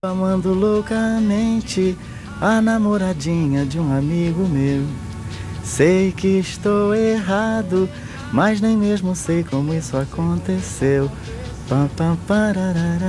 Amando loucamente a namoradinha de um amigo meu. Sei que estou errado, mas nem mesmo sei como isso aconteceu. Pam, pam, pararará.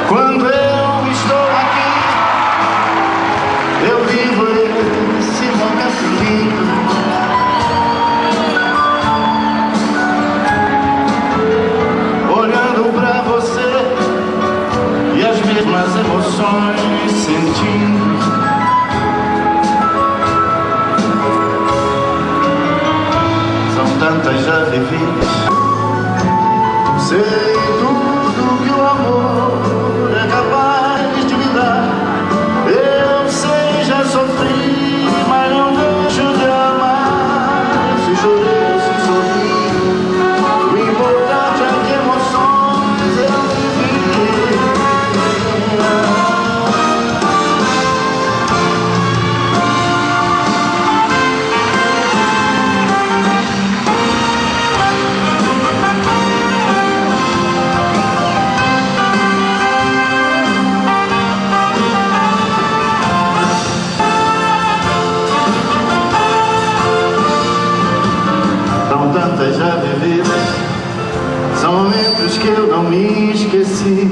Quando eu estou aqui, eu vivo esse momento lindo. Olhando pra você e as mesmas emoções sentindo. São tantas já vividas. Sei tudo que o amor é capaz de me dar. Eu sei, já sofri, mas não deixo de amar. Se chorei, se sorri, o importante é que emoções eu vivi. histórias já vividas, são momentos que eu não me esqueci.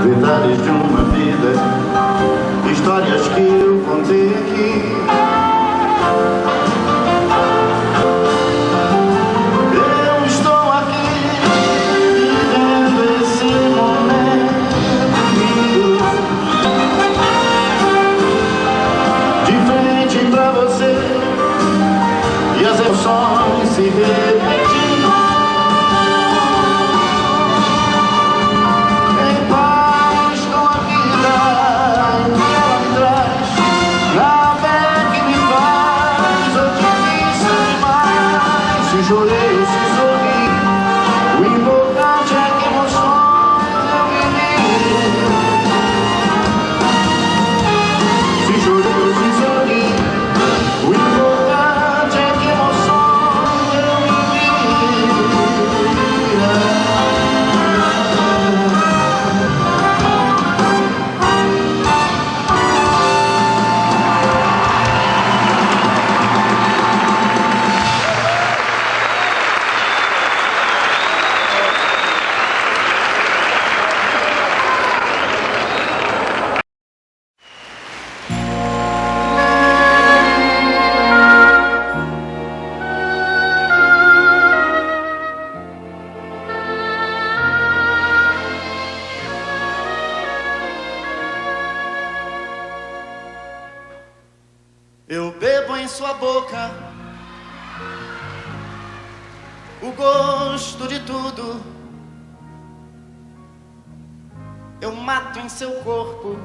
Detalhes de uma vida, histórias que eu contei aqui. Eu estou aqui, vivendo esse momento lindo, de frente pra você, e as emoções se repetindo. Chorei, se sorri, o importante é que emoções eu vivi. Se chorei, se sorri, o importante é que emoções eu vivi. Eu bebo em sua boca o gosto de tudo. Eu mato em seu corpo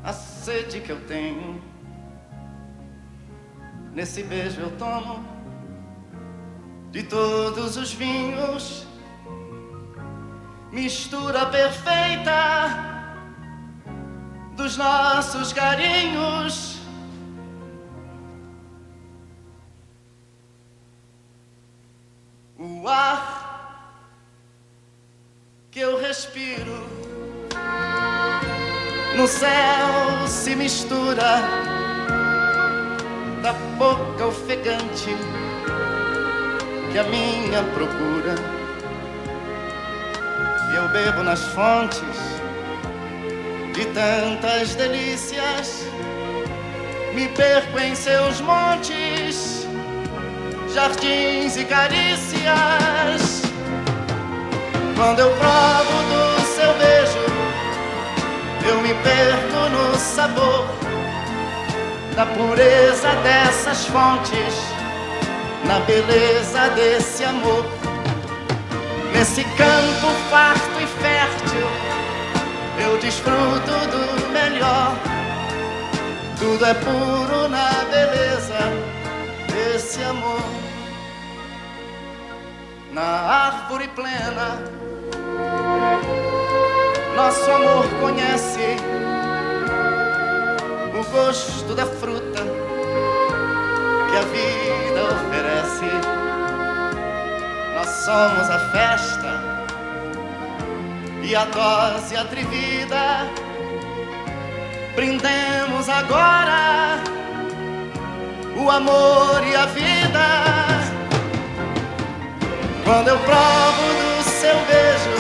a sede que eu tenho. Nesse beijo eu tomo de todos os vinhos, mistura perfeita dos nossos carinhos. O ar que eu respiro no céu se mistura da boca ofegante que a minha procura. E eu bebo nas fontes de tantas delícias, me perco em seus montes, jardins e carícias. Quando eu provo do seu beijo, eu me perco no sabor da pureza dessas fontes, na beleza desse amor. Nesse campo farto e fértil, eu desfruto do melhor. Tudo é puro na beleza desse amor. Na árvore plena, nosso amor conhece o gosto da fruta que a vida oferece. Nós somos a festa e a dose atrevida. Brindemos agora o amor e a vida. Quando eu provo do seu beijo,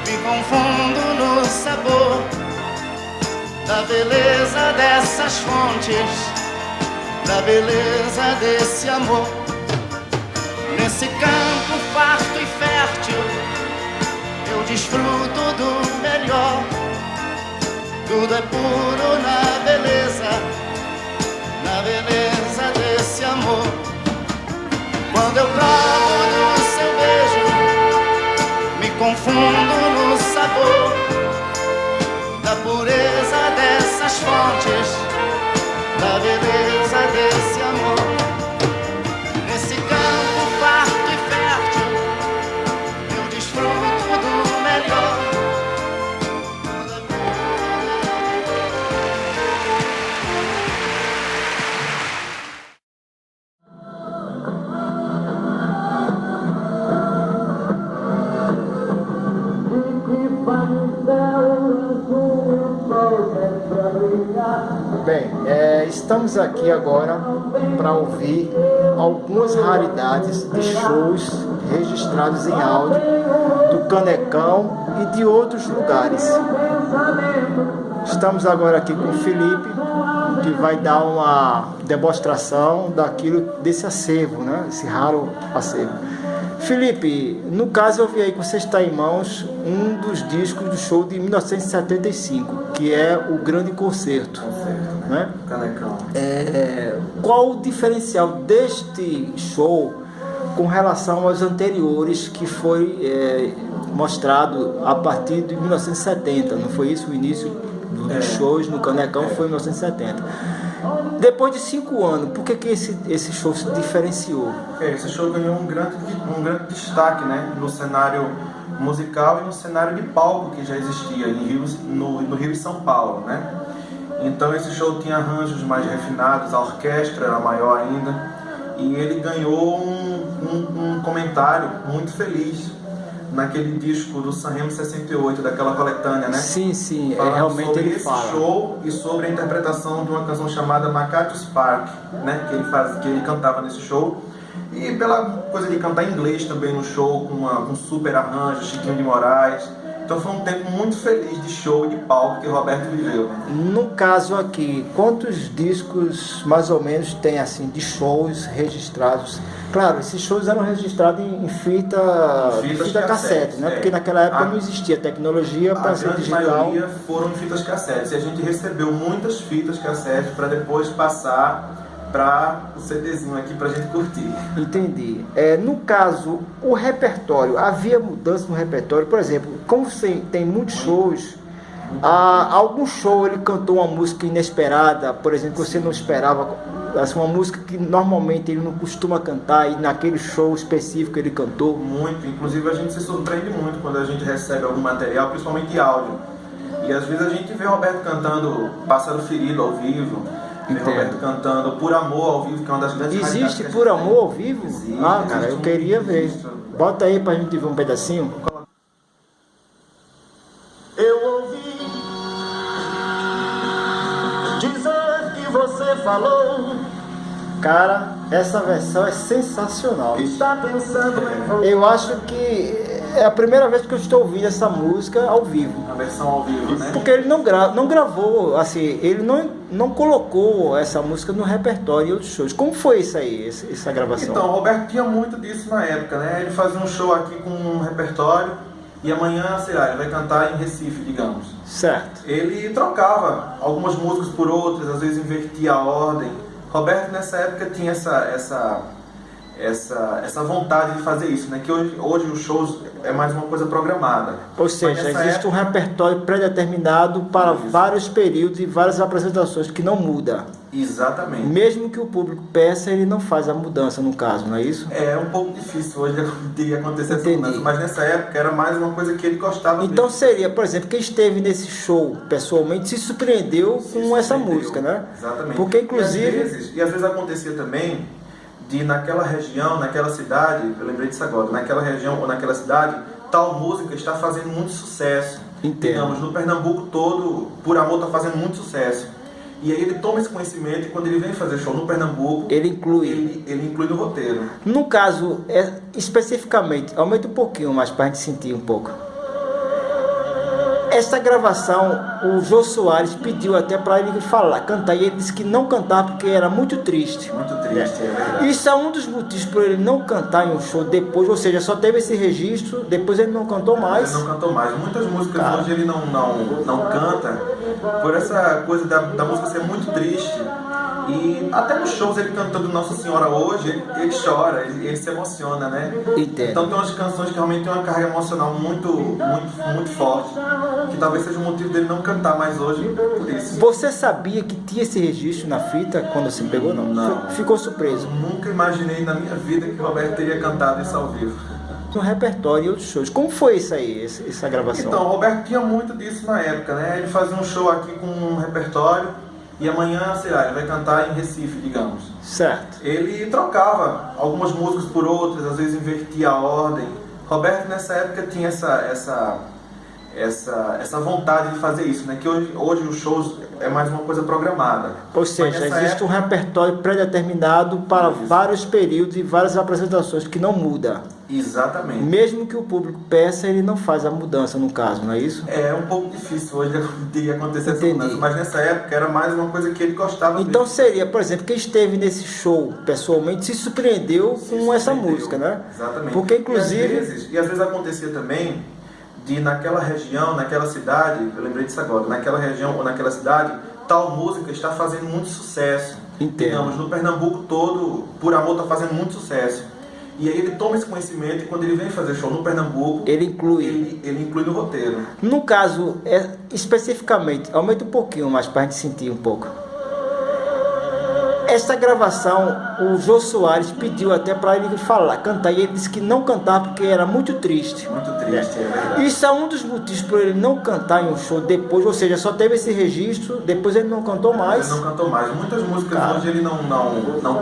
me confundo no sabor da beleza dessas fontes, da beleza desse amor. Nesse campo farto e fértil, eu desfruto do melhor. Tudo é puro na beleza desse amor. Quando eu provo do seu beijo, me confundo no sabor da pureza dessas fontes, da beleza desse amor. Nesse campo farto e fértil, eu desfruto do melhor. Céu azul, o sol desce pra brilhar. Bem, estamos aqui agora para ouvir algumas raridades de shows registrados em áudio do Canecão e de outros lugares. Estamos agora aqui com o Felipe, que vai dar uma demonstração desse acervo, né? Esse raro acervo. Felipe, no caso eu vi aí que você está em mãos um dos discos do show de 1975, que é o Grande Concerto, né? Canecão. Qual o diferencial deste show com relação aos anteriores, que foi mostrado a partir de 1970, não foi isso? O início dos shows no Canecão foi em 1970. Depois de 5 anos, por que esse show se diferenciou? Esse show ganhou um grande destaque, né, no cenário musical e no cenário de palco que já existia no Rio e São Paulo, né? Então esse show tinha arranjos mais refinados, a orquestra era maior ainda, e ele ganhou um comentário muito feliz naquele disco do Sanremo 68, daquela coletânea, né? Sim, realmente sobre ele esse fala. show e sobre a interpretação de uma canção chamada Macatius Park, né? Que ele cantava nesse show. E pela coisa de cantar em inglês também no show, com super arranjo, Chiquinho de Moraes. Então foi um tempo muito feliz de show e de palco que o Roberto viveu. No caso aqui, quantos discos mais ou menos tem assim de shows registrados? Claro, esses shows eram registrados em fita cassete, né? Porque naquela época não existia tecnologia para ser digital. A maioria foram em fitas cassete. E a gente recebeu muitas fitas cassete para depois passar para o CDzinho aqui para a gente curtir. Entendi. No caso, o repertório, havia mudança no repertório? Por exemplo, como você tem muitos shows, algum show ele cantou uma música inesperada, por exemplo, que você não esperava, assim, uma música que normalmente ele não costuma cantar e naquele show específico ele cantou? Muito, inclusive a gente se surpreende muito quando a gente recebe algum material, principalmente áudio. E às vezes a gente vê o Roberto cantando Pássaro Ferido ao vivo, vê o Roberto cantando Por Amor ao vivo, que é uma das grandes raridades. Existe Por Amor ao vivo? Existe, cara, eu queria ver. Bota aí pra gente ver um pedacinho. Eu ouvi dizer que você falou, Cara, essa versão é sensacional. está pensando em voltar. Eu acho que é a primeira vez que eu estou ouvindo essa música ao vivo. A versão ao vivo, né? Porque ele não gravou, assim, ele não colocou essa música no repertório e outros shows. Como foi isso aí, essa gravação? Então, o Roberto tinha muito disso na época, né? Ele fazia um show aqui com um repertório e amanhã, sei lá, ele vai cantar em Recife, digamos. Certo. Ele trocava algumas músicas por outras, às vezes invertia a ordem. Roberto nessa época tinha essa vontade de fazer isso, né? Que hoje os shows é mais uma coisa programada. Ou seja, existe um repertório pré-determinado para vários períodos e várias apresentações que não muda. Exatamente. Mesmo que o público peça, ele não faz a mudança no caso, não é isso? É um pouco difícil hoje de acontecer essa Entendi. mudança, mas nessa época era mais uma coisa que ele gostava Então mesmo. seria, por exemplo, quem esteve nesse show pessoalmente se surpreendeu com essa Surpreendeu. música, né? Exatamente. Porque inclusive... E às vezes acontecia também de naquela região, naquela cidade, eu lembrei disso agora, naquela região ou naquela cidade, tal música está fazendo muito sucesso. Entendo. Digamos, no Pernambuco todo, Por Amor está fazendo muito sucesso. E aí ele toma esse conhecimento e quando ele vem fazer show no Pernambuco, Ele inclui. ele inclui no roteiro. No caso, especificamente, aumenta um pouquinho mais para a gente sentir um pouco. Essa gravação, o Jô Soares pediu até para ele cantar, e ele disse que não cantava porque era muito triste. Muito triste, é verdade. Isso é um dos motivos por ele não cantar em um show depois, ou seja, só teve esse registro, depois ele não cantou mais. Ele não cantou mais. Muitas músicas Cara. hoje ele não canta por essa coisa da música ser muito triste. E até nos shows ele cantando Nossa Senhora hoje, ele chora, ele se emociona, né? Entendo. Então tem umas canções que realmente têm uma carga emocional muito forte, que talvez seja o motivo dele não cantar mais hoje por isso. Você sabia que tinha esse registro na fita quando você pegou? Não. Ficou surpreso. Nunca imaginei na minha vida que o Roberto teria cantado isso ao vivo. No repertório e outros shows. Como foi isso aí, essa gravação? Então, o Roberto tinha muito disso na época, né? Ele fazia um show aqui com um repertório e amanhã, sei lá, ele vai cantar em Recife, digamos. Certo. Ele trocava algumas músicas por outras, às vezes invertia a ordem. Roberto nessa época tinha essa essa vontade de fazer isso, né? Que hoje os shows é mais uma coisa programada. Ou seja, existe um repertório pré-determinado para vários períodos e várias apresentações que não muda. Exatamente. Mesmo que o público peça, ele não faz a mudança no caso, não é isso? É um pouco difícil hoje de acontecer essa mudança, mas nessa época era mais uma coisa que ele gostava. Então seria, por exemplo, quem esteve nesse show pessoalmente se surpreendeu com essa música, né? Exatamente. Porque inclusive... E às vezes acontecia também de naquela região, naquela cidade, eu lembrei disso agora, naquela região ou naquela cidade, tal música está fazendo muito sucesso. Entendo. Digamos, no Pernambuco todo, Por Amor está fazendo muito sucesso. E aí ele toma esse conhecimento e quando ele vem fazer show no Pernambuco, ele inclui no roteiro. No caso, especificamente, aumenta um pouquinho mais para a gente sentir um pouco. Essa gravação, o Jô Soares pediu até para ele cantar, e ele disse que não cantava porque era muito triste. Muito triste, é verdade. Isso é um dos motivos para ele não cantar em um show depois, ou seja, só teve esse registro, depois ele não cantou mais. Ele não cantou mais. Muitas músicas hoje ele não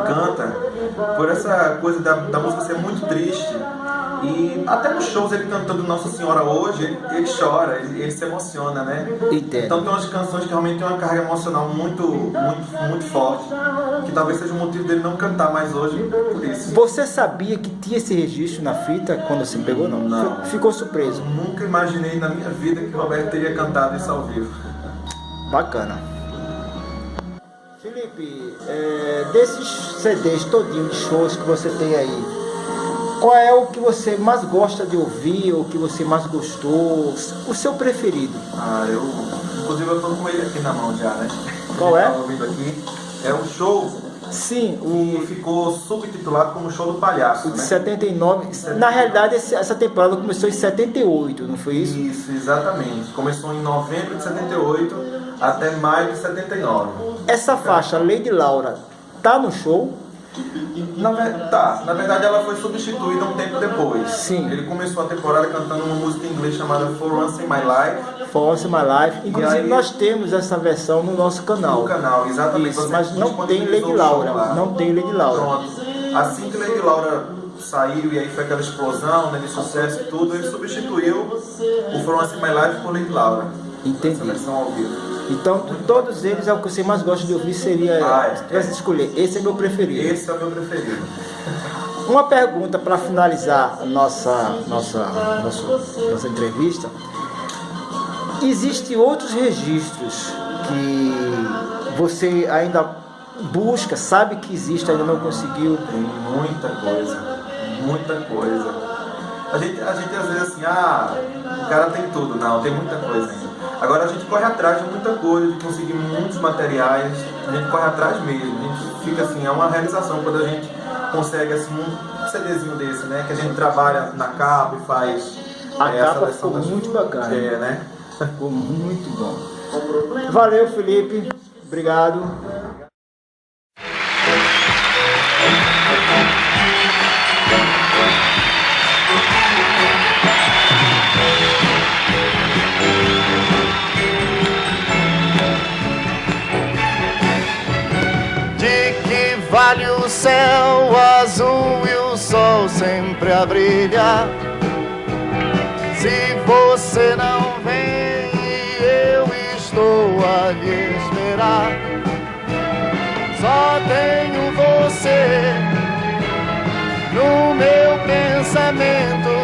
canta por essa coisa da música ser muito triste. E até nos shows ele cantando Nossa Senhora hoje, ele chora, ele se emociona, né? Entendo. Então tem umas canções que realmente têm uma carga emocional muito forte, que talvez seja o motivo dele não cantar mais hoje por isso. Você sabia que tinha esse registro na fita quando você pegou? Não. Ficou surpreso? Nunca imaginei na minha vida que Roberto teria cantado isso ao vivo. Bacana. Felipe, desses CDs todinhos de shows que você tem aí, qual é o que você mais gosta de ouvir, ou o que você mais gostou, o seu preferido? Inclusive eu tô com ele aqui na mão já, né? Qual é? Tá ouvindo aqui. É um show. Sim, que ficou subtitulado como Show do Palhaço, de né? 79. Na realidade, essa temporada começou em 78, não foi isso? Isso, exatamente. Começou em novembro de 78 até maio de 79. Essa faixa, Lady Laura, tá no show? Na verdade ela foi substituída um tempo depois. Sim. Ele começou a temporada cantando uma música em inglês chamada For Once in My Life. For Once in My Life. Inclusive aí, nós temos essa versão no nosso canal. No canal, exatamente. Isso, mas não tem Lady Laura. Não tem Lady Laura. Pronto. Assim que Lady Laura saiu e aí foi aquela explosão, né, de sucesso e tudo, ele substituiu o For Once in My Life por Lady Laura. Entendi. Essa versão ao vivo. Então, todos eles, é o que você mais gosta de ouvir, seria... Se tivesse de escolher, esse é meu preferido. Esse é o meu preferido. Uma pergunta para finalizar a nossa entrevista. Existem outros registros que você ainda busca, sabe que existe, ainda não conseguiu? Tem muita coisa. A gente às vezes assim, o cara tem tudo. Não, tem muita coisa ainda. Agora a gente corre atrás de muita coisa, de conseguir muitos materiais, a gente corre atrás mesmo, a gente fica assim, é uma realização quando a gente consegue assim, um CDzinho desse, né, que a gente trabalha na capa e faz a capa ficou muito bacana. Né? Ficou muito bom. Valeu, Felipe, obrigado. Vale o céu azul e o sol sempre a brilhar. Se você não vem, eu estou a lhe esperar. Só tenho você no meu pensamento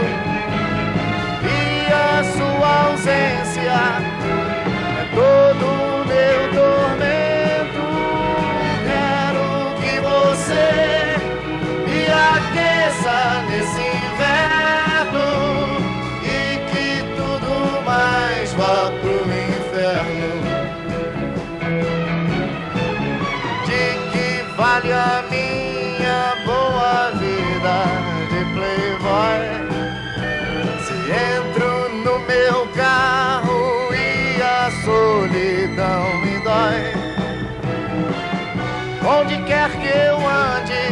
e a sua ausência é todo o meu tormento. Me aqueça nesse inverno e que tudo mais vá pro inferno. De que vale a minha boa vida de playboy se entro no meu carro e a solidão me dói? Onde quer que eu ande,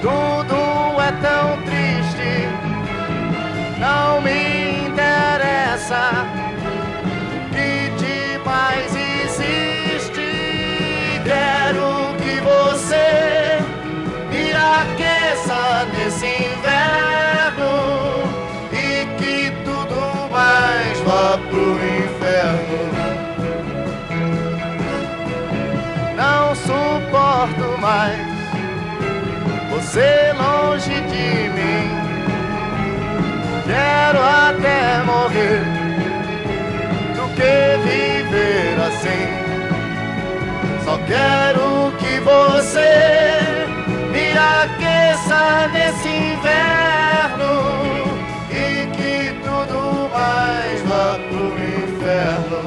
tudo é tão triste. Não me interessa o que de mais existe. Quero que você me aqueça nesse inverno e que tudo mais mais você longe de mim. Quero até morrer do que viver assim. Só quero que você me aqueça nesse inverno e que tudo mais vá pro inferno.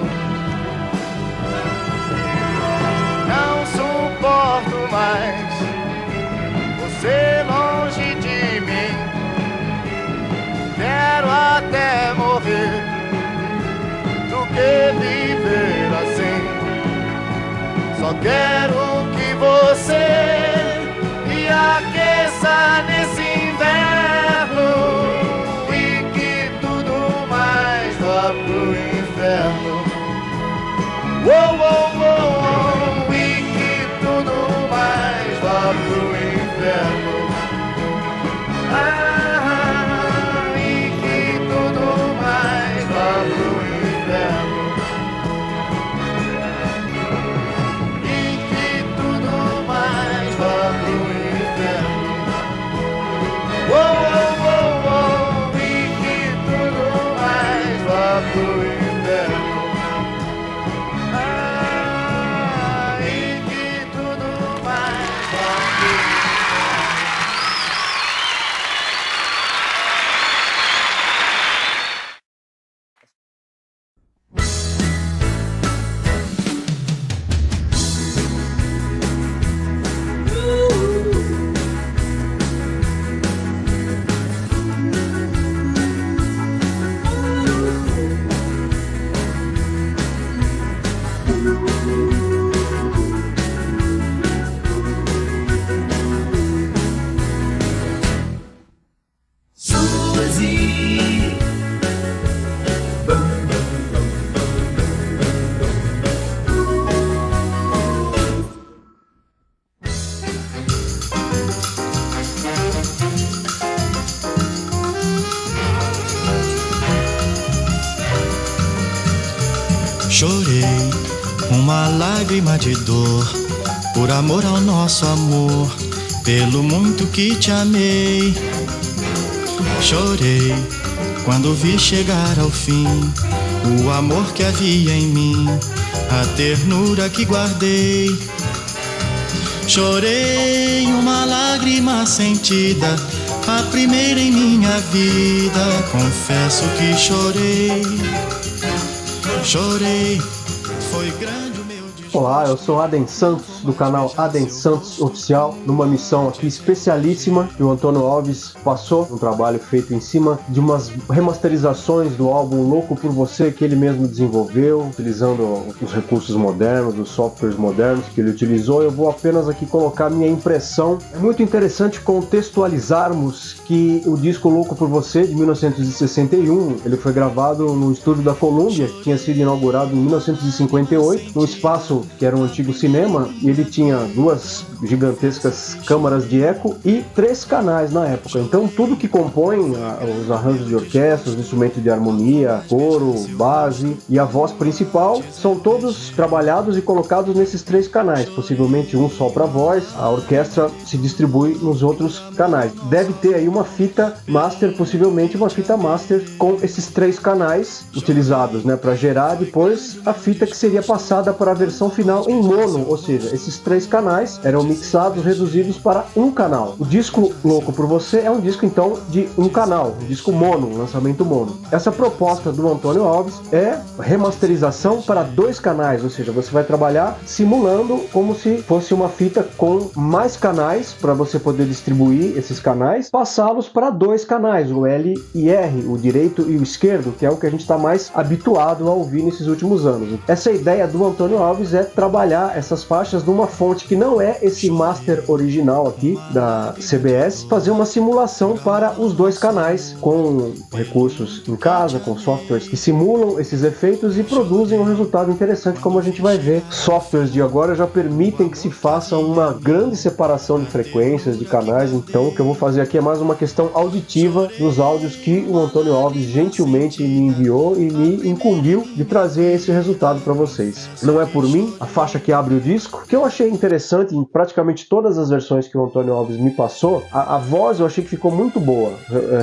Não suporto mais você longe de mim. Quero até morrer do que viver assim. Só quero que você me aqueça nesse inverno e que tudo mais vá pro inferno. Uou, uou, uou, uou, e que tudo mais vá pro inferno. E que tudo mais vá pro inferno. E que tudo mais vá pro inferno. Uou, uou, uou, uou, e que tudo mais vá pro inferno. E que tudo mais vá pro inferno. Chorei uma lágrima de dor, por amor ao nosso amor, pelo muito que te amei. Chorei quando vi chegar ao fim o amor que havia em mim, a ternura que guardei. Chorei uma lágrima sentida, a primeira em minha vida. Confesso que chorei, chorei, foi grande o meu desgosto. Olá, eu sou Adem Santos, do canal Adem Santos Oficial, numa missão aqui especialíssima que o Antônio Alves passou, um trabalho feito em cima de umas remasterizações do álbum Louco por Você, que ele mesmo desenvolveu, utilizando os recursos modernos, os softwares modernos que ele utilizou. Eu vou apenas aqui colocar minha impressão. É muito interessante contextualizarmos que o disco Louco por Você, de 1961, ele foi gravado no estúdio da Columbia, que tinha sido inaugurado em 1958, num espaço que era um antigo cinema, e ele tinha duas gigantescas câmaras de eco e 3 canais na época. Então tudo que compõe os arranjos de orquestra, os instrumentos de harmonia, coro, base e a voz principal são todos trabalhados e colocados nesses 3 canais, possivelmente um só para voz. A orquestra se distribui nos outros canais. Deve ter aí uma fita master, possivelmente uma fita master com esses 3 canais utilizados, né, para gerar depois a fita que seria passada para a versão final em mono, ou seja, esses 3 canais eram mixados, reduzidos para um canal. O disco Louco por Você é um disco então de um canal, um disco mono, um lançamento mono. Essa proposta do Antônio Alves é remasterização para 2 canais, ou seja, você vai trabalhar simulando como se fosse uma fita com mais canais para você poder distribuir esses canais, passá-los para 2 canais, o L e R, o direito e o esquerdo, que é o que a gente está mais habituado a ouvir nesses últimos anos. Essa ideia do Antônio Alves é trabalhar essas faixas numa fonte que não é esse master original aqui da CBS, fazer uma simulação para os 2 canais com recursos em casa, com softwares que simulam esses efeitos e produzem um resultado interessante, como a gente vai ver. Softwares de agora já permitem que se faça uma grande separação de frequências, de canais, então o que eu vou fazer aqui é mais uma questão auditiva dos áudios que o Antônio Alves gentilmente me enviou e me incumbiu de trazer esse resultado para vocês. Não é por mim, mim, a faixa que abre o disco. O que eu achei interessante em praticamente todas as versões que o Antônio Alves me passou, a voz eu achei que ficou muito boa.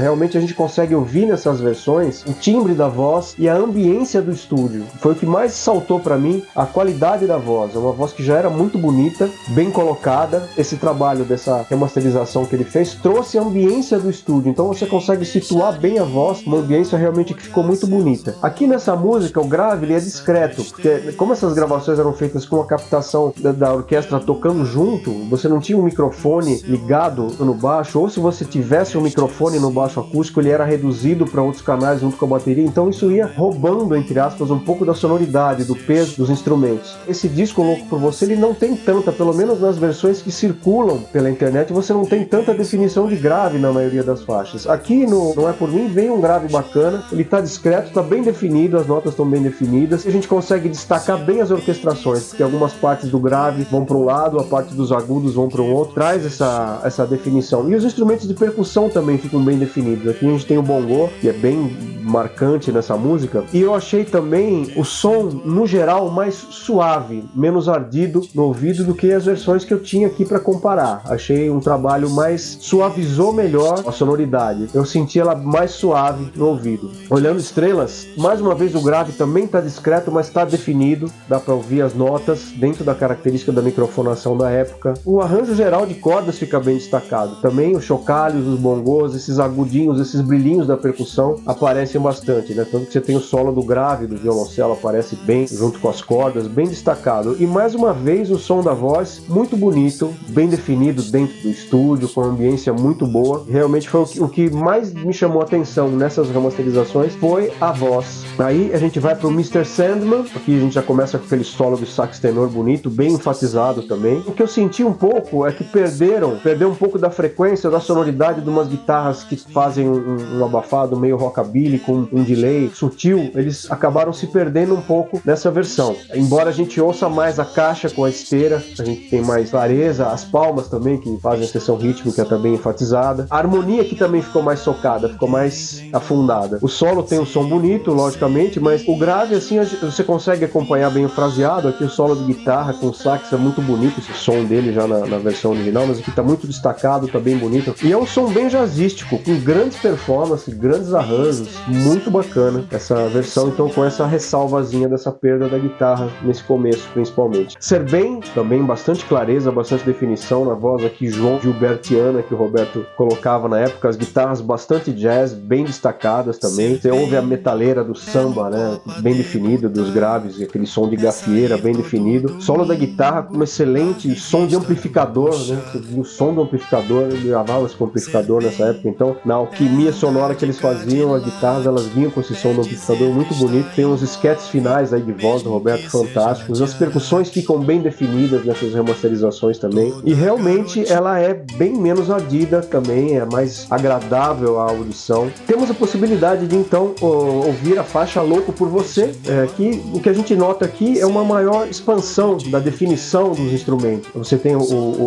Realmente a gente consegue ouvir nessas versões o timbre da voz e a ambiência do estúdio. Foi o que mais saltou para mim, a qualidade da voz. É uma voz que já era muito bonita, bem colocada. Esse trabalho dessa remasterização que ele fez trouxe a ambiência do estúdio. Então você consegue situar bem a voz, uma ambiência realmente que ficou muito bonita. Aqui nessa música, o grave ele é discreto, porque como essas gravações eram feitas com a captação da orquestra tocando junto, você não tinha um microfone ligado no baixo, ou se você tivesse um microfone no baixo acústico, ele era reduzido para outros canais junto com a bateria, então isso ia roubando, entre aspas, um pouco da sonoridade, do peso dos instrumentos. Esse disco Louco por Você, ele não tem tanta, pelo menos nas versões que circulam pela internet, você não tem tanta definição de grave na maioria das faixas. Aqui no Não É Por Mim vem um grave bacana, ele tá discreto, tá bem definido, as notas estão bem definidas, e a gente consegue destacar bem as orquestrações, porque algumas partes do grave vão para um lado, a parte dos agudos vão para um outro, traz essa definição. E os instrumentos de percussão também ficam bem definidos. Aqui a gente tem o bongô, que é bem marcante nessa música, e eu achei também o som, no geral, mais suave, menos ardido no ouvido do que as versões que eu tinha aqui para comparar. Achei um trabalho mais, suavizou melhor a sonoridade. Eu senti ela mais suave no ouvido. Olhando Estrelas, mais uma vez o grave também está discreto, mas está definido, dá para ouvir as notas dentro da característica da microfonação da época. O arranjo geral de cordas fica bem destacado. Também os chocalhos, os bongos, esses agudinhos, esses brilhinhos da percussão aparecem bastante, né? Tanto que você tem o solo do grave do violoncelo, aparece bem junto com as cordas, bem destacado. E mais uma vez o som da voz muito bonito, bem definido dentro do estúdio, com uma ambiência muito boa. Realmente foi o que mais me chamou a atenção nessas remasterizações, foi a voz. Aí a gente vai pro Mr. Sandman, aqui a gente já começa com aquele solo do sax tenor bonito, bem enfatizado também. O que eu senti um pouco é que perdeu um pouco da frequência, da sonoridade de umas guitarras que fazem um abafado meio rockabilly, com um delay sutil. Eles acabaram se perdendo um pouco nessa versão. Embora a gente ouça mais a caixa com a esteira, a gente tem mais clareza, as palmas também, que fazem a seção rítmica também enfatizada. A harmonia aqui também ficou mais socada, ficou mais afundada. O solo tem um som bonito, logicamente, mas o grave, assim, você consegue acompanhar bem o fraseado. Aqui o solo de guitarra com sax é muito bonito, esse som dele já na versão original, mas aqui tá muito destacado, tá bem bonito. E é um som bem jazzístico, com grandes performances, grandes arranjos, muito bacana essa versão, então com essa ressalvazinha dessa perda da guitarra nesse começo, principalmente. Serben, também bastante clareza, bastante definição na voz aqui, João Gilbertiana, que o Roberto colocava na época, as guitarras bastante jazz, bem destacadas também. Você ouve a metaleira do samba, né, bem definida, dos graves, e aquele som de gafieira bem definido. Solo da guitarra com um excelente som de amplificador, né, você viu o som do amplificador, ele gravava-se com amplificador nessa época, então na alquimia sonora que eles faziam, as guitarras elas vinham com esse som do amplificador muito bonito. Tem uns esquetes finais aí de voz do Roberto fantásticos, as percussões ficam bem definidas nessas remasterizações também, e realmente ela é bem menos ardida também, é mais agradável a audição. Temos a possibilidade de então ouvir a faixa Louco por Você, que o que a gente nota aqui é uma maior expansão da definição dos instrumentos. Você tem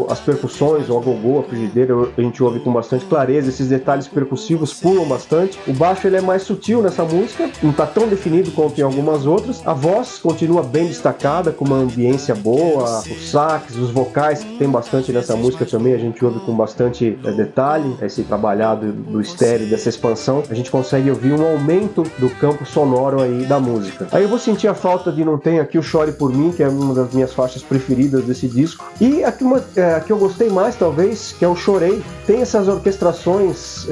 as percussões, o agogô, a frigideira, a gente ouve com bastante clareza, esses detalhes percussivos pulam bastante. O baixo ele é mais sutil nessa música, não está tão definido quanto em algumas outras. A voz continua bem destacada, com uma ambiência boa, os sax, os vocais que tem bastante nessa música também, a gente ouve com bastante detalhe, esse trabalhado do estéreo, dessa expansão, a gente consegue ouvir um aumento do campo sonoro aí da música. Aí eu vou sentir a falta de não ter aqui o Chore Por Mim, que é uma das minhas faixas preferidas desse disco, e aqui que eu gostei mais talvez, que é o Chorei. Tem essas orquestrações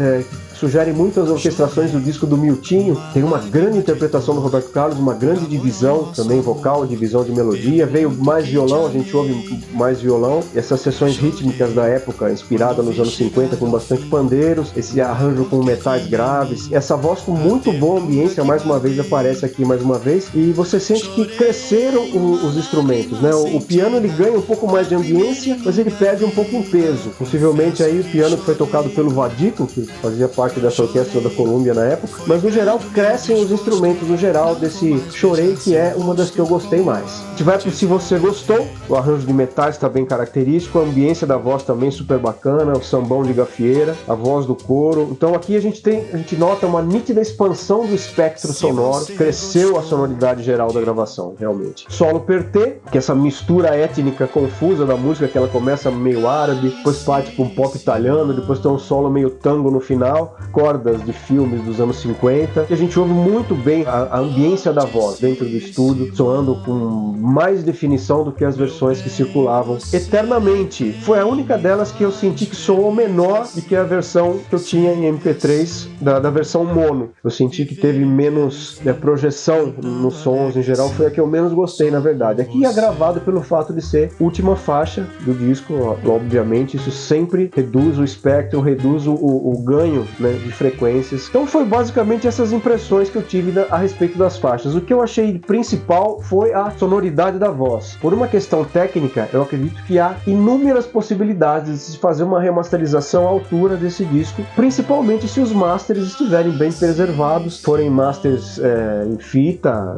sugere muitas orquestrações do disco do Miltinho. Tem uma grande interpretação do Roberto Carlos, uma grande divisão também vocal, divisão de melodia. Veio mais violão, a gente ouve mais violão. Essas sessões rítmicas da época, inspirada nos anos 50, com bastante pandeiros, esse arranjo com metais graves, essa voz com muito boa ambiência, mais uma vez aparece aqui mais uma vez, e você sente que cresceram os instrumentos, né? O piano ele ganha um pouco mais de ambiência, mas ele perde um pouco em peso. Possivelmente aí o piano que foi tocado pelo Vadico, que fazia parte parte dessa orquestra da Columbia na época, mas no geral crescem os instrumentos no geral desse Chorei, que é uma das que eu gostei mais. A gente vai pro Se Você Gostou, o arranjo de metais está bem característico, a ambiência da voz também super bacana, o sambão de gafieira, a voz do coro. Então aqui a gente nota uma nítida expansão do espectro sonoro, cresceu a sonoridade geral da gravação, realmente. Solo per te, que é essa mistura étnica confusa da música, que ela começa meio árabe, depois parte para um pop italiano, depois tem um solo meio tango no final, cordas de filmes dos anos 50, que a gente ouve muito bem a ambiência da voz dentro do estúdio, soando com mais definição do que as versões que circulavam eternamente. Foi a única delas que eu senti que soou menor do que a versão que eu tinha em MP3 da versão mono. Eu senti que teve menos projeção nos sons, em geral foi a que eu menos gostei, na verdade. Aqui é gravado pelo fato de ser última faixa do disco, obviamente isso sempre reduz o espectro, reduz o ganho, né, de frequências. Então foi basicamente essas impressões que eu tive a respeito das faixas. O que eu achei principal foi a sonoridade da voz. Por uma questão técnica, eu acredito que há inúmeras possibilidades de se fazer uma remasterização à altura desse disco, principalmente se os masters estiverem bem preservados, forem masters em fita.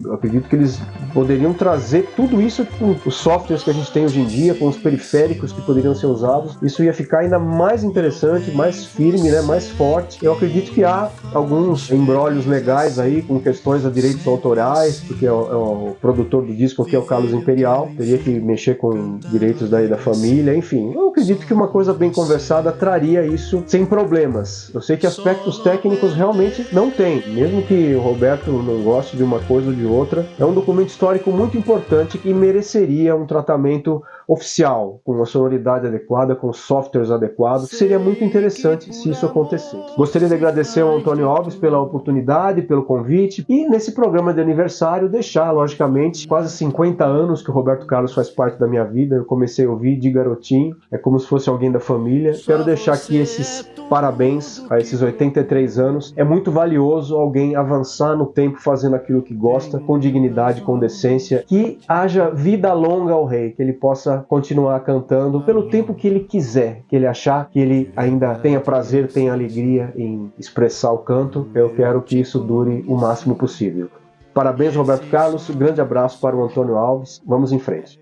Eu acredito que eles poderiam trazer tudo isso com os softwares que a gente tem hoje em dia, com os periféricos que poderiam ser usados. Isso ia ficar ainda mais interessante, mais firme, né, mais forte. Eu acredito que há alguns embrólios legais aí com questões a direitos autorais, porque é o produtor do disco, que é o Carlos Imperial, teria que mexer com direitos daí da família, enfim. Eu acredito que uma coisa bem conversada traria isso sem problemas. Eu sei que aspectos técnicos realmente não tem, mesmo que o Roberto não goste de uma coisa ou de outra. É um documento histórico muito importante que mereceria um tratamento oficial, com uma sonoridade adequada, com softwares adequados. Seria muito interessante se isso acontecesse. Gostaria de agradecer ao Antônio Alves pela oportunidade, pelo convite, e nesse programa de aniversário deixar, logicamente, quase 50 anos que o Roberto Carlos faz parte da minha vida. Eu comecei a ouvir de garotinho, é como se fosse alguém da família. Quero deixar aqui esses parabéns a esses 83 anos. É muito valioso alguém avançar no tempo fazendo aquilo que gosta, com dignidade, com decência. Que haja vida longa ao rei, que ele possa continuar cantando pelo tempo que ele quiser, que ele achar que ele ainda tenha prazer, tenha alegria em expressar o canto. Eu quero que isso dure o máximo possível. Parabéns, Roberto Carlos. Um grande abraço para o Antônio Alves. Vamos em frente.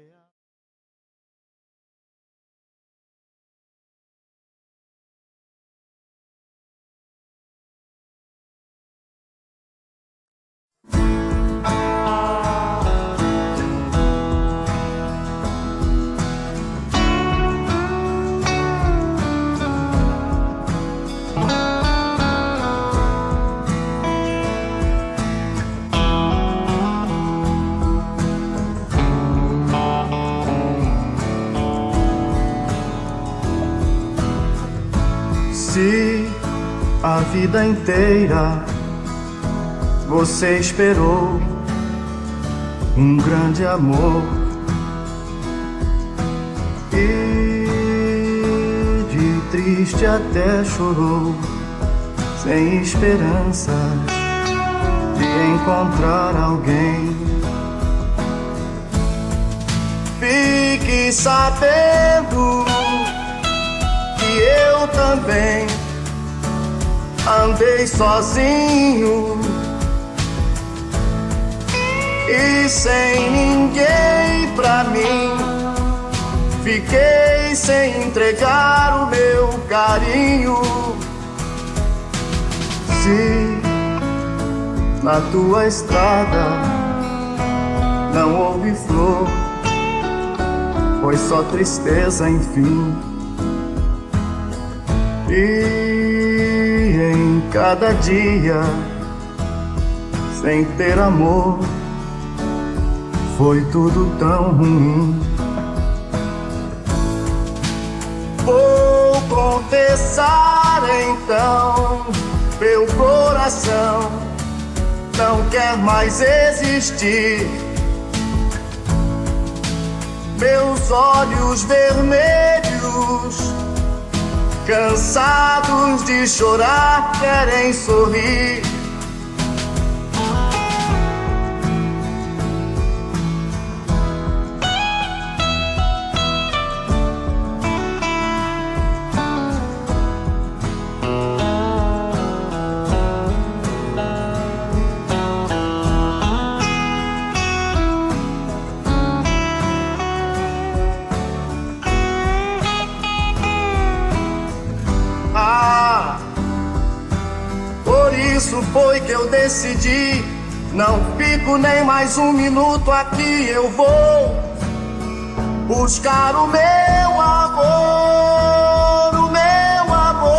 Se a vida inteira você esperou um grande amor e de triste até chorou, sem esperanças de encontrar alguém, fique sabendo que eu também andei sozinho e sem ninguém pra mim. Fiquei sem entregar o meu carinho. Se na tua estrada não houve flor, foi só tristeza, enfim. E em cada dia, sem ter amor, foi tudo tão ruim. Vou confessar então, meu coração não quer mais existir. Meus olhos vermelhos, cansados de chorar, querem sorrir. isso foi que eu decidi. Não fico nem mais um minuto aqui. Eu vou buscar o meu amor, o meu amor.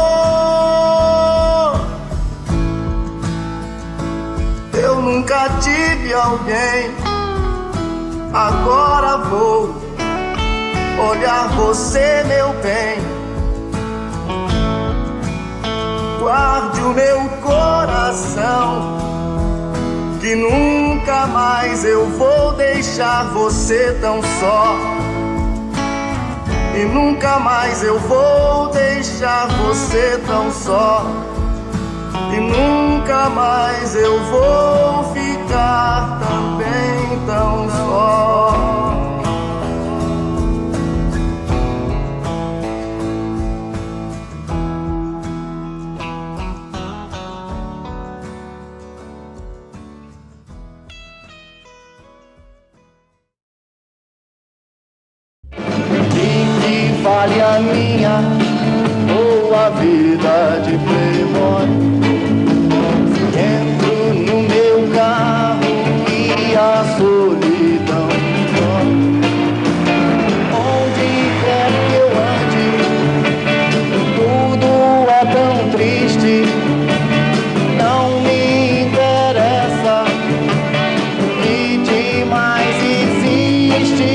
Eu nunca tive alguém, agora vou olhar você, meu bem. Guarde o meu coração, que nunca mais eu vou deixar você tão só. E nunca mais eu vou deixar você tão só. E nunca mais eu vou ficar também tão só. Vale a minha boa vida de playboy. Entro no meu carro e a solidão dói. Onde quer que eu ande, tudo é tão triste. Não me interessa o que demais existe.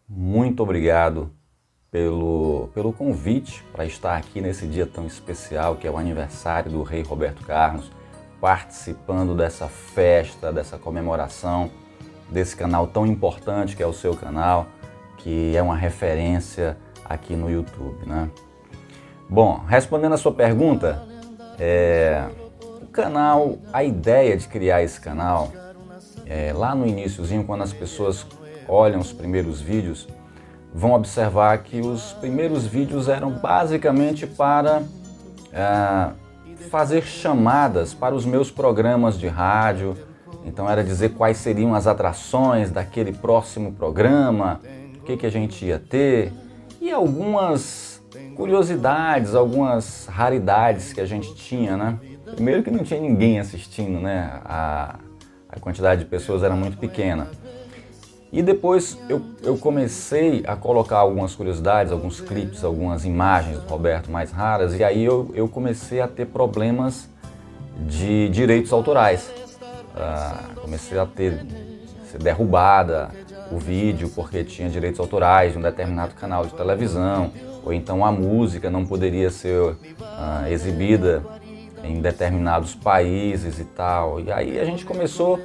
Muito obrigado pelo convite para estar aqui nesse dia tão especial que é o aniversário do Rei Roberto Carlos, participando dessa festa, dessa comemoração, desse canal tão importante que é o seu canal, que é uma referência aqui no YouTube, né? Bom, respondendo a sua pergunta, o canal, a ideia de criar esse canal, lá no iniciozinho, quando as pessoas olham os primeiros vídeos, vão observar que os primeiros vídeos eram basicamente para fazer chamadas para os meus programas de rádio. Então era dizer quais seriam as atrações daquele próximo programa, o que a gente ia ter e algumas curiosidades, algumas raridades que a gente tinha, né? Primeiro que não tinha ninguém assistindo, né? A quantidade de pessoas era muito pequena. E depois eu comecei a colocar algumas curiosidades, alguns clipes, algumas imagens do Roberto mais raras, e aí eu comecei a ter problemas de direitos autorais. Comecei a ser derrubada o vídeo porque tinha direitos autorais de um determinado canal de televisão, ou então a música não poderia ser exibida em determinados países e tal. E aí a gente começou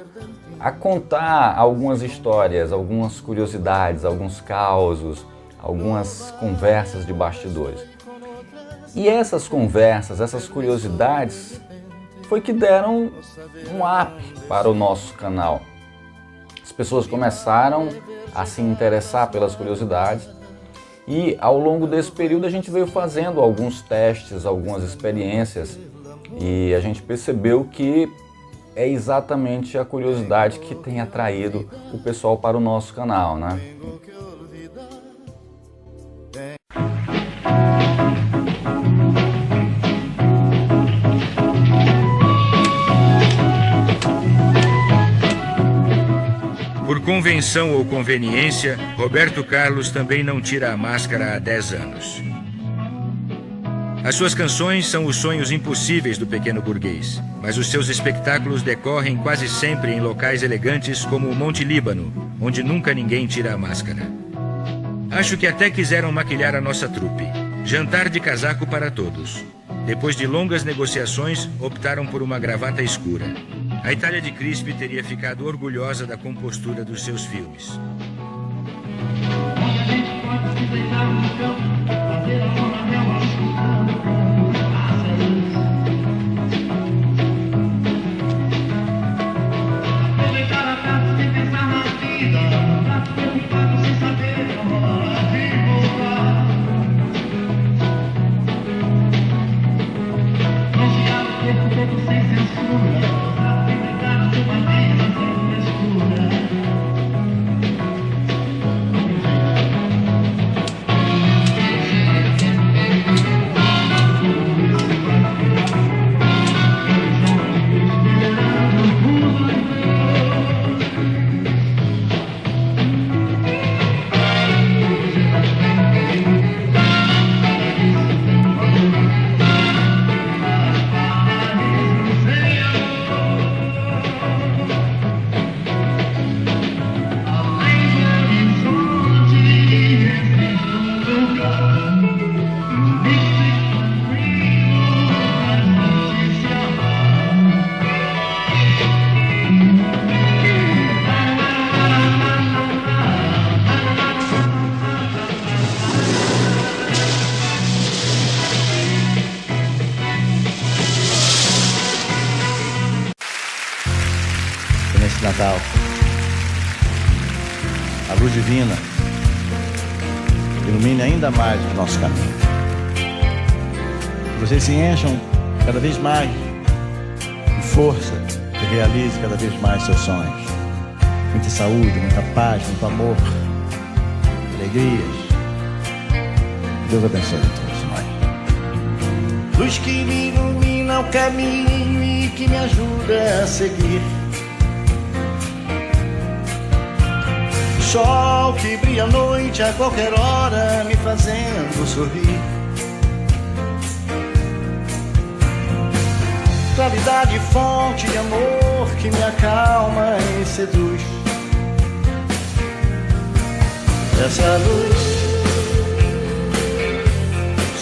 a contar algumas histórias, algumas curiosidades, alguns causos, algumas conversas de bastidores. E essas conversas, essas curiosidades, foi que deram um up para o nosso canal. As pessoas começaram a se interessar pelas curiosidades e ao longo desse período a gente veio fazendo alguns testes, algumas experiências e a gente percebeu que é exatamente a curiosidade que tem atraído o pessoal para o nosso canal, né? Por convenção ou conveniência, Roberto Carlos também não tira a máscara há 10 anos. As suas canções são os sonhos impossíveis do pequeno burguês, mas os seus espetáculos decorrem quase sempre em locais elegantes como o Monte Líbano, onde nunca ninguém tira a máscara. Acho que até quiseram maquilhar a nossa trupe. Jantar de casaco para todos. Depois de longas negociações, optaram por uma gravata escura. A Itália de Crispi teria ficado orgulhosa da compostura dos seus filmes. Nesse Natal, a luz divina ilumine ainda mais o nosso caminho. Que vocês se encham cada vez mais de força e realize cada vez mais seus sonhos. Muita saúde, muita paz, muito amor, alegrias. Deus abençoe a todos nós. Luz que me ilumina o caminho e que me ajuda a seguir. Sol que brilha à noite a qualquer hora, me fazendo sorrir. Claridade, fonte de amor que me acalma e seduz. Essa luz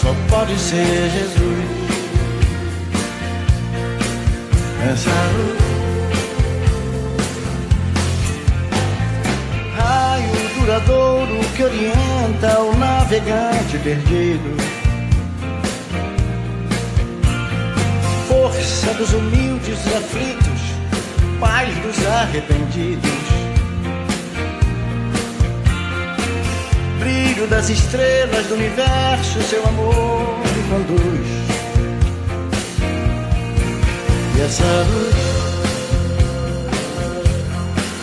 só pode ser Jesus. Essa luz, duradouro que orienta o navegante perdido. Força dos humildes e aflitos, paz dos arrependidos. Brilho das estrelas do universo, seu amor me conduz. E essa luz,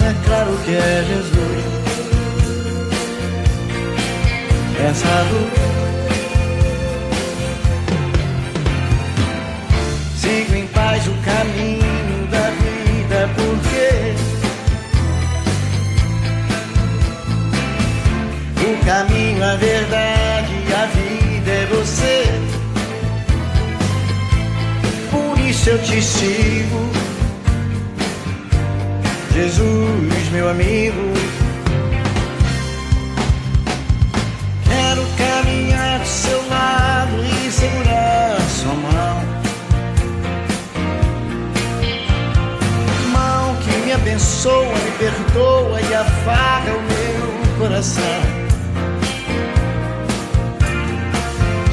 é claro que é Jesus. Essa luz, sigo em paz o caminho da vida, porque o caminho, a verdade, a vida é você. Por isso eu te sigo, Jesus, meu amigo. Caminhar do seu lado e segurar sua mão. Mão que me abençoa, me perdoa e afaga o meu coração.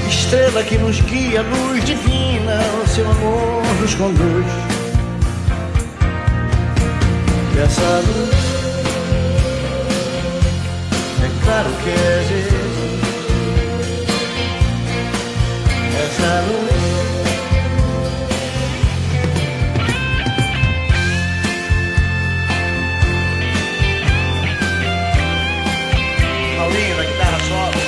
Estrela que nos guia, luz divina, o seu amor nos conduz. E essa luz, claro que é Jesus. Essa luz. Paulinho, na guitarra solo.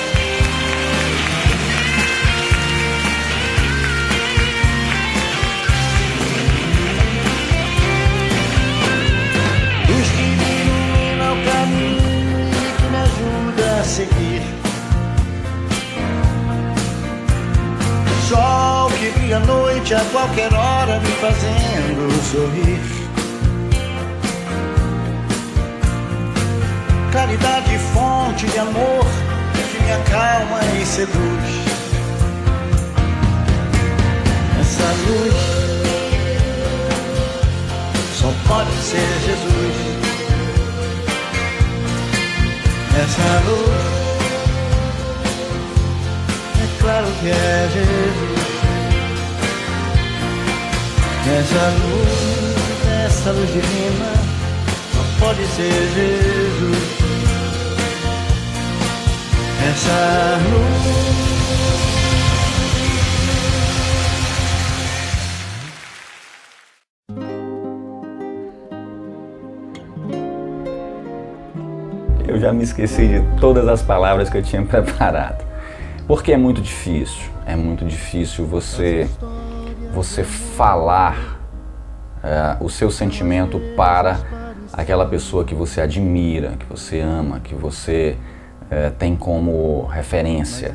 Luz que me ilumina o caminho e que me ajuda a seguir. Sol que brilha à noite a qualquer hora me fazendo sorrir. Caridade, fonte de amor que me acalma e seduz. Essa luz só pode ser Jesus. Essa luz, é claro que é Jesus. Essa luz divina só pode ser Jesus. Essa luz. Eu já me esqueci de todas as palavras que eu tinha preparado. Porque é muito difícil você falar o seu sentimento para aquela pessoa que você admira, que você ama, que você tem como referência.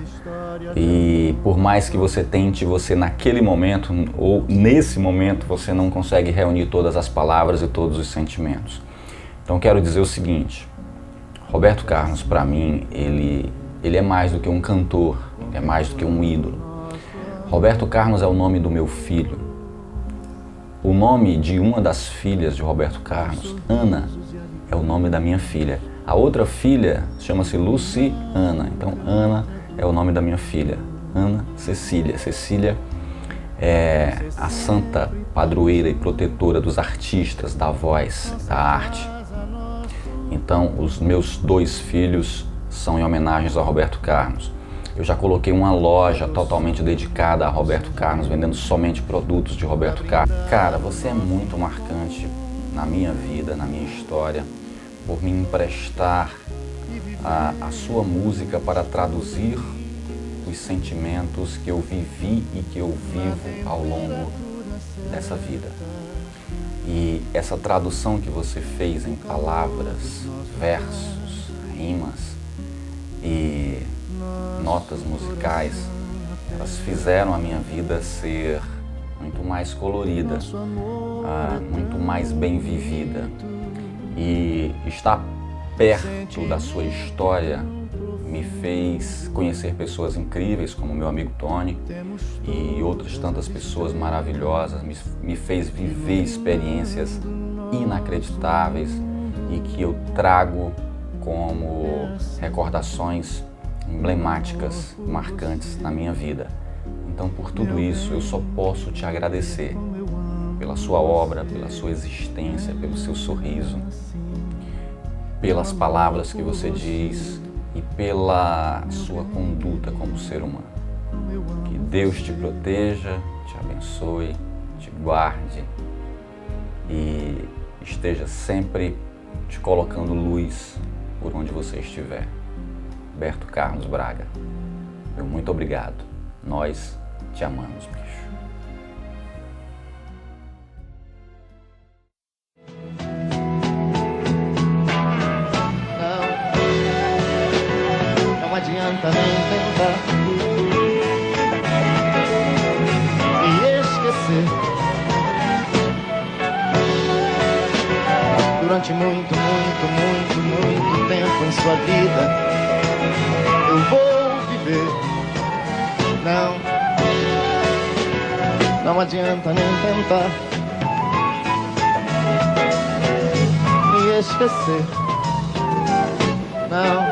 E por mais que você tente, você naquele momento ou nesse momento você não consegue reunir todas as palavras e todos os sentimentos. Então quero dizer o seguinte: Roberto Carlos, para mim, ele é mais do que um cantor, é mais do que um ídolo. Roberto Carlos é o nome do meu filho. O nome de uma das filhas de Roberto Carlos, Ana, é o nome da minha filha. A outra filha chama-se Luciana, então Ana é o nome da minha filha. Ana Cecília. Cecília é a santa padroeira e protetora dos artistas, da voz, da arte. Então, os meus 2 filhos são em homenagens a Roberto Carlos. Eu já coloquei uma loja totalmente dedicada a Roberto Carlos, vendendo somente produtos de Roberto Carlos. Cara, você é muito marcante na minha vida, na minha história, por me emprestar a sua música para traduzir os sentimentos que eu vivi e que eu vivo ao longo dessa vida. E essa tradução que você fez em palavras, versos, rimas e notas musicais, elas fizeram a minha vida ser muito mais colorida, muito mais bem vivida. E estar perto da sua história me fez conhecer pessoas incríveis como meu amigo Tony e outras tantas pessoas maravilhosas, me fez viver experiências inacreditáveis e que eu trago como recordações emblemáticas, marcantes na minha vida. Então, por tudo isso, eu só posso te agradecer pela sua obra, pela sua existência, pelo seu sorriso, pelas palavras que você diz e pela sua conduta como ser humano. Que Deus te proteja, te abençoe, te guarde e esteja sempre te colocando luz por onde você estiver. Roberto Carlos Braga, meu muito obrigado. Nós te amamos, bicho. Não adianta nem tentar me esquecer. Durante muito tempo em sua vida eu vou viver. Não adianta nem tentar me esquecer. Não.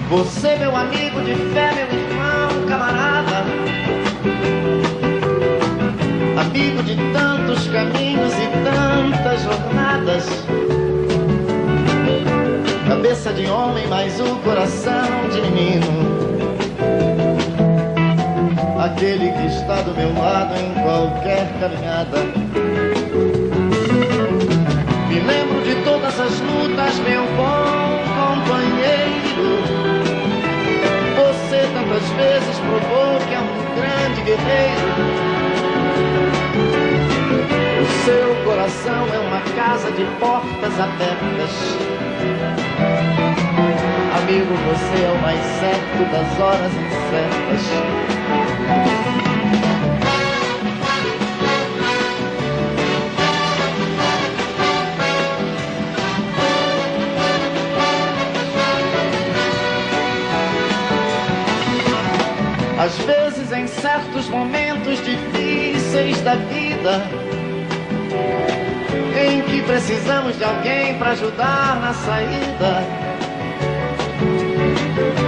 Você, meu amigo de fé, meu irmão, camarada, amigo de tantos caminhos e tantas jornadas, cabeça de homem, mas o coração de menino, aquele que está do meu lado em qualquer caminhada. Me lembro de todas as lutas, meu bom companheiro. Você tantas vezes provou que é um grande guerreiro. O seu coração é uma casa de portas abertas. Amigo, você é o mais certo das horas incertas. Às vezes, em certos momentos difíceis da vida, em que precisamos de alguém para ajudar na saída,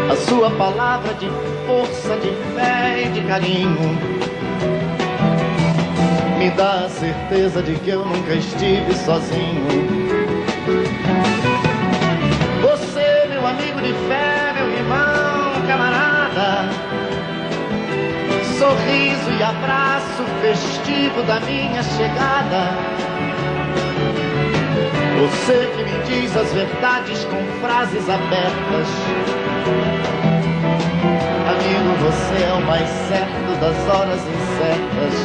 a sua palavra de força, de fé e de carinho me dá a certeza de que eu nunca estive sozinho. Você, meu amigo de fé, meu irmão, camarada, sorriso e abraço festivo da minha chegada. Você que me diz as verdades com frases abertas. Amigo, você é o mais certo das horas incertas.